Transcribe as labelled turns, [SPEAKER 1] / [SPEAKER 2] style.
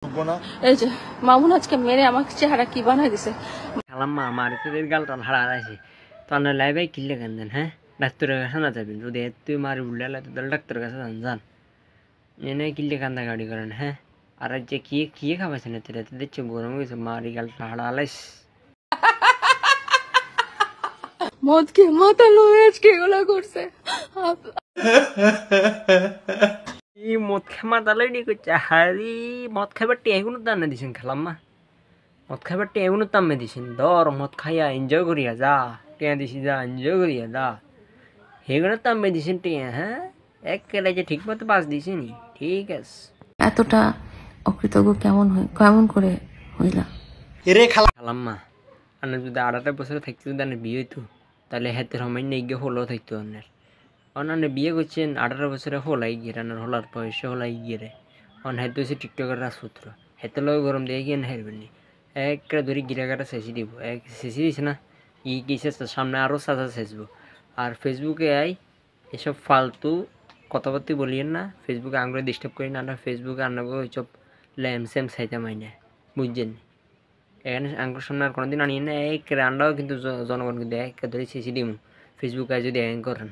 [SPEAKER 1] এই যে মামুন আজকে মেরে আমাকে চেহারা কি বানাই দিছে।
[SPEAKER 2] খালাম্মা আমার তো গালটা হারাইছে তো আন্না লাইভাই কিনলে কেন দেন হ্যাঁ ডাক্তারের কাছে না যাবেন যদি তুই মারি উল্লালে তাহলে ডাক্তারের কাছে যান এনে কিনলে কান্দা গাড়ি করেন হ্যাঁ আর যে কি খাবাইছে না তেরা দেখছো গরম হয়েছে মারি গালটা হারাইস
[SPEAKER 1] মদ খেয়ে মাথা লয়ে আজকে এগুলো করছে।
[SPEAKER 2] এই মদ খেমা দালাই করছে হারি মদ খাবার টেগুনো দান দিছেন খালাম্মা মদ খাবার টেগুনো তামে দিছেন ধর মদ খাইয়া এনজয় করিয়া যা টিয়া দিছি যা এনজয় করিয়া যা হেগুলো তামে দিছেন টিয়া হ্যাঁ এক কেলে যে ঠিক মতো বাস দিছেনি ঠিক আছে
[SPEAKER 1] এতটা অকৃতজ্ঞ কেমন করে হইলা
[SPEAKER 2] এরে খালাম্মা আনে যদি 18 বছর থাকতে যদি বিয়ে হইতো তাহলে হাতের সময় নেই গিয়ে হলো থাকতো অন্যের অন্যান্য বিয়ে করছেন 18 বছরে হলাই গিয়ে রান্নার হলার বয়সে হলাই গিয়ে রে অন হাতে হচ্ছে টিকটকের রাজপুত্র হাতে লগে গরম দিয়ে গিয়ে হারবেন নি একটা ধরে গিরাগাটা শেষি দিব এক শেষি দিছে না কিসে সামনে আরও সাজা শেষবো আর ফেসবুকে এসব ফালতু কথাবার্তা বলিয়েন না ফেসবুকে আঙুলে ডিস্টার্ব করি না ফেসবুকে আনাগো এইসব ল্যাম স্যাম সাইতে মাইনে বুঝছেন এখানে আঙ্গুর সামনে আর কোনোদিন আনিয়ে না এক রান্নাও কিন্তু জনগণ কিন্তু এক ধরে শেষে দিব ফেসবুকে যদি করেন